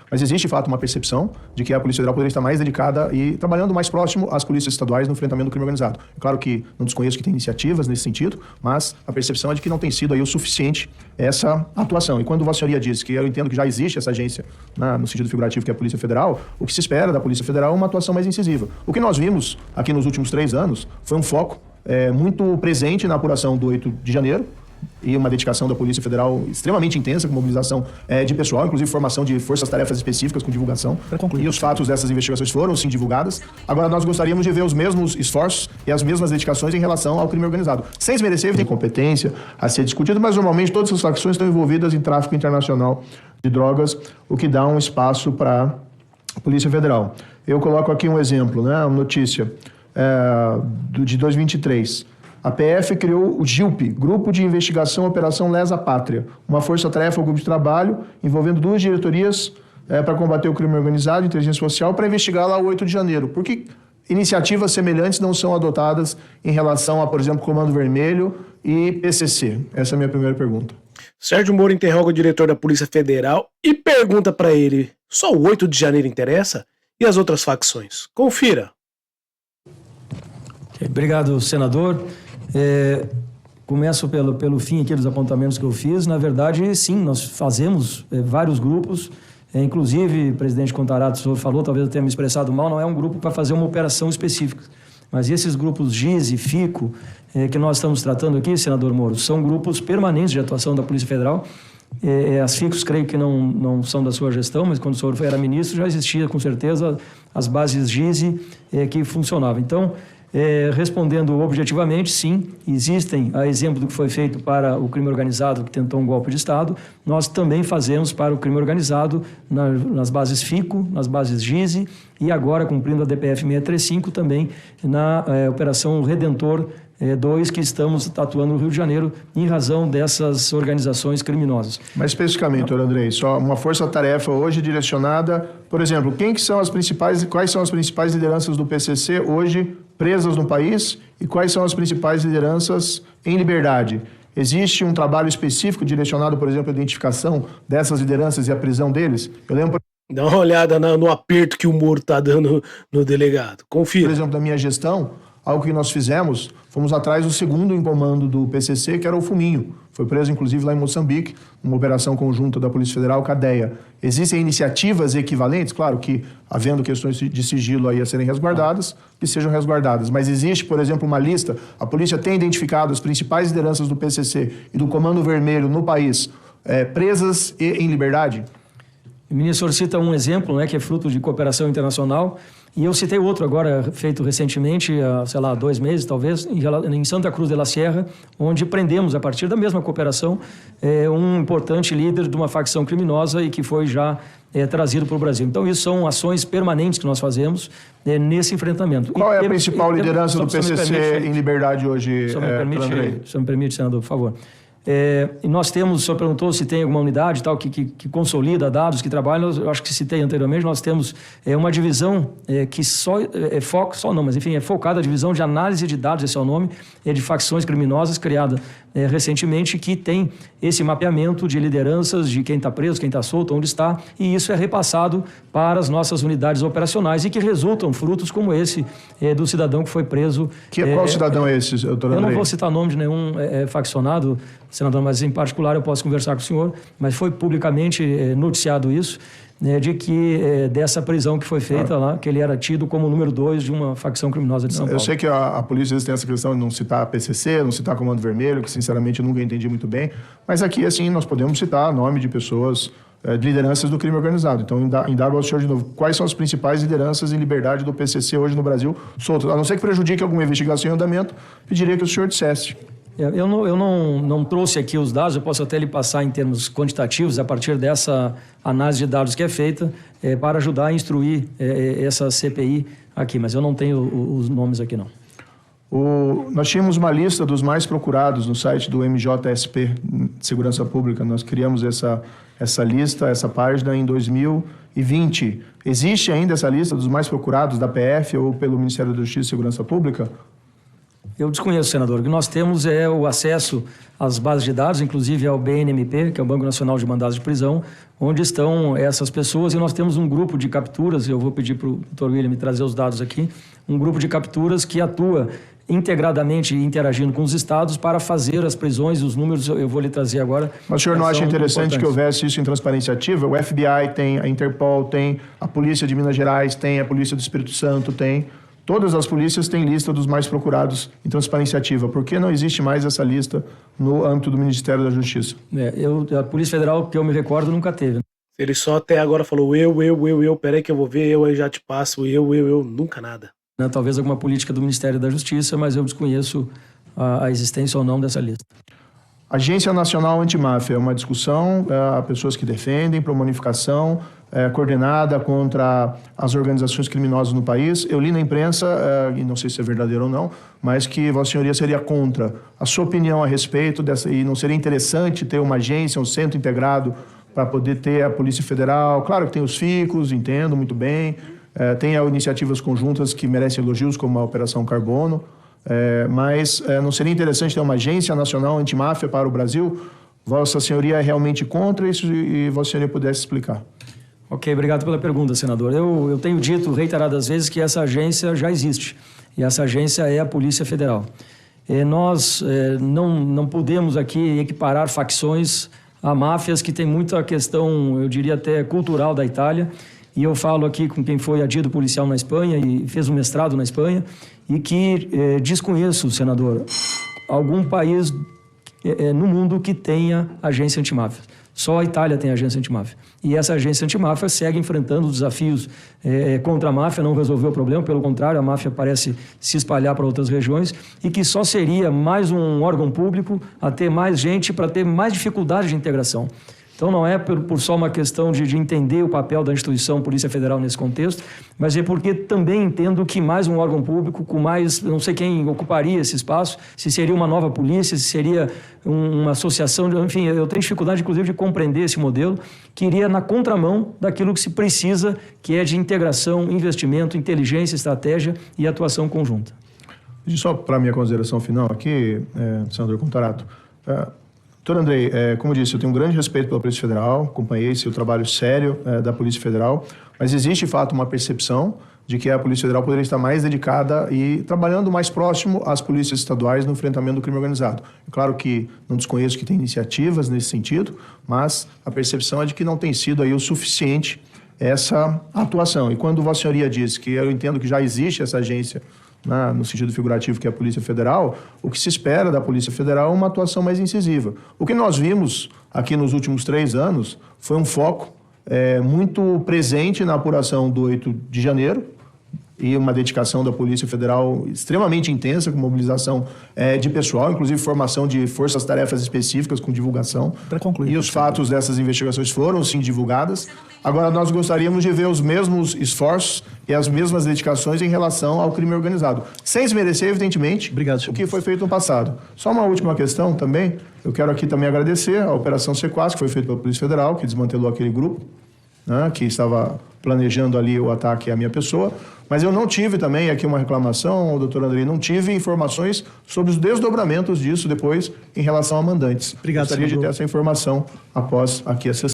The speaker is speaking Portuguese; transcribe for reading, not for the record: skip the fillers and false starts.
Mas existe, de fato, uma percepção de que a Polícia Federal poderia estar mais dedicada e trabalhando mais próximo às polícias estaduais no enfrentamento do crime organizado. É claro que não desconheço que tem iniciativas nesse sentido, mas a percepção é de que não tem sido aí o suficiente essa atuação. E quando Vossa Senhoria diz que eu entendo que já existe essa agência, no sentido figurativo, que é a Polícia Federal, o que se espera da Polícia Federal é uma atuação mais incisiva. O que nós vimos aqui nos últimos 3 anos foi um foco muito presente na apuração do 8 de janeiro, e uma dedicação da Polícia Federal extremamente intensa, com mobilização de pessoal, inclusive formação de forças-tarefas específicas com divulgação. E os fatos dessas investigações foram, sim, divulgadas. Agora, nós gostaríamos de ver os mesmos esforços e as mesmas dedicações em relação ao crime organizado. Sem desmerecer, tem competência a ser discutida, mas normalmente todas as facções estão envolvidas em tráfico internacional de drogas, o que dá um espaço para a Polícia Federal. Eu coloco aqui um exemplo, uma notícia de 2023. A PF criou o GILP, Grupo de Investigação Operação Lesa Pátria, uma força-tarefa ou grupo de trabalho envolvendo 2 diretorias para combater o crime organizado e inteligência social para investigar lá o 8 de janeiro. Por que iniciativas semelhantes não são adotadas em relação a, por exemplo, Comando Vermelho e PCC? Essa é a minha primeira pergunta. Sérgio Moro interroga o diretor da Polícia Federal e pergunta para ele: só o 8 de janeiro interessa? E as outras facções? Confira. Obrigado, senador. Começo pelo fim aqui dos apontamentos que eu fiz. Na verdade, sim, nós fazemos vários grupos. Inclusive, o presidente Contarato, o senhor falou, talvez eu tenha me expressado mal, não é um grupo para fazer uma operação específica. Mas esses grupos GIS e FICO, que nós estamos tratando aqui, senador Moro, são grupos permanentes de atuação da Polícia Federal. As FICOs, creio que não são da sua gestão, mas quando o senhor era ministro, já existia, com certeza, as bases GIS que funcionavam. Então, respondendo objetivamente, sim, existem, a exemplo do que foi feito para o crime organizado que tentou um golpe de Estado, nós também fazemos para o crime organizado nas bases FICO, nas bases GISE e agora, cumprindo a DPF 635, também na Operação Redentor 2, que estamos atuando no Rio de Janeiro em razão dessas organizações criminosas. Mas especificamente, doutor Andrei, só uma força-tarefa hoje direcionada, por exemplo, quais são as principais lideranças do PCC hoje presas no país e quais são as principais lideranças em liberdade? Existe um trabalho específico direcionado, por exemplo, à identificação dessas lideranças e à prisão deles? Eu lembro... Dá uma olhada no aperto que o Moro está dando no delegado. Confira. Por exemplo, da minha gestão, algo que nós fizemos, fomos atrás do segundo em comando do PCC, que era o Fuminho. Foi preso, inclusive, lá em Moçambique, numa operação conjunta da Polícia Federal com a DEA. Existem iniciativas equivalentes? Claro que, havendo questões de sigilo aí a serem resguardadas, que sejam resguardadas. Mas existe, por exemplo, uma lista, a polícia tem identificado as principais lideranças do PCC e do Comando Vermelho no país, presas e em liberdade? O ministro cita um exemplo, que é fruto de cooperação internacional, e eu citei outro agora, feito recentemente, há 2 meses talvez, em Santa Cruz de la Sierra, onde prendemos, a partir da mesma cooperação, um importante líder de uma facção criminosa e que foi já trazido para o Brasil. Então, isso são ações permanentes que nós fazemos nesse enfrentamento. Qual é a principal liderança do PCC em liberdade hoje, Andrei? Se me permite, senador, por favor. E nós temos, o senhor perguntou se tem alguma unidade tal, que consolida dados, que trabalha, eu acho que citei anteriormente, nós temos uma divisão que é focada, a divisão de análise de dados, esse é o nome, de facções criminosas, criada recentemente, que tem esse mapeamento de lideranças, de quem está preso, quem está solto, onde está, e isso é repassado para as nossas unidades operacionais e que resultam frutos como esse do cidadão que foi preso. Qual cidadão é esse, doutor Andrei? Eu não vou citar nome de nenhum faccionado, senador, mas em particular eu posso conversar com o senhor, mas foi publicamente noticiado isso, de que dessa prisão que foi feita lá, que ele era tido como o número 2 de uma facção criminosa de São Paulo. Eu sei que a polícia tem essa questão de não citar a PCC, não citar Comando Vermelho, que sinceramente eu nunca entendi muito bem, mas aqui, assim, nós podemos citar nome de pessoas, de lideranças do crime organizado. Então, indago ao senhor de novo, quais são as principais lideranças em liberdade do PCC hoje no Brasil soltas? A não ser que prejudique alguma investigação em andamento, pediria que o senhor dissesse. Eu não trouxe aqui os dados, eu posso até lhe passar em termos quantitativos, a partir dessa análise de dados que é feita, para ajudar a instruir essa CPI aqui, mas eu não tenho os nomes aqui, não. Nós tínhamos uma lista dos mais procurados no site do MJSP, de Segurança Pública. Nós criamos essa lista, essa página em 2020. Existe ainda essa lista dos mais procurados da PF ou pelo Ministério da Justiça e Segurança Pública? Eu desconheço, senador. O que nós temos é o acesso às bases de dados, inclusive ao BNMP, que é o Banco Nacional de Mandados de Prisão, onde estão essas pessoas, e nós temos um grupo de capturas, eu vou pedir para o Dr. William me trazer os dados aqui, um grupo de capturas que atua integradamente interagindo com os estados para fazer as prisões, os números eu vou lhe trazer agora. Mas o senhor não acha interessante que houvesse isso em transparência ativa? O FBI tem, a Interpol tem, a Polícia de Minas Gerais tem, a Polícia do Espírito Santo tem. Todas as polícias têm lista dos mais procurados em transparência ativa. Por que não existe mais essa lista no âmbito do Ministério da Justiça? A Polícia Federal, que eu me recordo, nunca teve. Ele só até agora falou peraí que eu vou ver, eu aí já te passo, nunca nada. Talvez alguma política do Ministério da Justiça, mas eu desconheço a existência ou não dessa lista. Agência Nacional Antimáfia é uma discussão, há pessoas que defendem para uma unificação coordenada contra as organizações criminosas no país. Eu li na imprensa, e não sei se é verdadeiro ou não, mas que Vossa Senhoria seria contra. A sua opinião a respeito dessa, e não seria interessante ter uma agência, um centro integrado para poder ter a Polícia Federal? Claro que tem os FICOS, entendo muito bem, tem iniciativas conjuntas que merecem elogios, como a Operação Carbono, mas não seria interessante ter uma agência nacional antimáfia para o Brasil? Vossa Senhoria é realmente contra isso e Vossa Senhoria pudesse explicar? Ok, obrigado pela pergunta, senador. Eu tenho dito reiteradas vezes que essa agência já existe, e essa agência é a Polícia Federal. Nós não podemos aqui equiparar facções a máfias que tem muita questão, eu diria até cultural da Itália, e eu falo aqui com quem foi adido policial na Espanha e fez um mestrado na Espanha, e que desconheço, senador, algum país no mundo que tenha agência antimáfia. Só a Itália tem agência antimáfia. E essa agência antimáfia segue enfrentando desafios contra a máfia, não resolveu o problema, pelo contrário, a máfia parece se espalhar para outras regiões, e que só seria mais um órgão público a ter mais gente para ter mais dificuldade de integração. Então não é por só uma questão de entender o papel da instituição Polícia Federal nesse contexto, mas é porque também entendo que mais um órgão público, com mais, não sei quem ocuparia esse espaço, se seria uma nova polícia, se seria uma associação, enfim, eu tenho dificuldade inclusive de compreender esse modelo, que iria na contramão daquilo que se precisa, que é de integração, investimento, inteligência, estratégia e atuação conjunta. E só para a minha consideração final aqui, senador Contarato, doutor Andrei, como eu disse, eu tenho um grande respeito pela Polícia Federal, acompanhei esse trabalho sério da Polícia Federal, mas existe, de fato, uma percepção de que a Polícia Federal poderia estar mais dedicada e trabalhando mais próximo às polícias estaduais no enfrentamento do crime organizado. É claro que não desconheço que tem iniciativas nesse sentido, mas a percepção é de que não tem sido aí o suficiente essa atuação. E quando Vossa Senhoria diz que eu entendo que já existe essa agência, no sentido figurativo, que é a Polícia Federal, o que se espera da Polícia Federal é uma atuação mais incisiva. O que nós vimos aqui nos últimos 3 anos foi um foco muito presente na apuração do 8 de janeiro e uma dedicação da Polícia Federal extremamente intensa, com mobilização de pessoal, inclusive formação de forças-tarefas específicas com divulgação. Para concluir. E os fatos dessas investigações foram, sim, divulgadas. Agora, nós gostaríamos de ver os mesmos esforços e as mesmas dedicações em relação ao crime organizado. Sem desmerecer, evidentemente, o que foi feito no passado. Só uma última questão também. Eu quero aqui também agradecer a Operação Sequaz, que foi feita pela Polícia Federal, que desmantelou aquele grupo, que estava planejando ali o ataque à minha pessoa. Mas eu não tive também, aqui uma reclamação, doutor Andrei, não tive informações sobre os desdobramentos disso depois em relação a mandantes. Obrigado, gostaria de ter essa informação após aqui a sessão.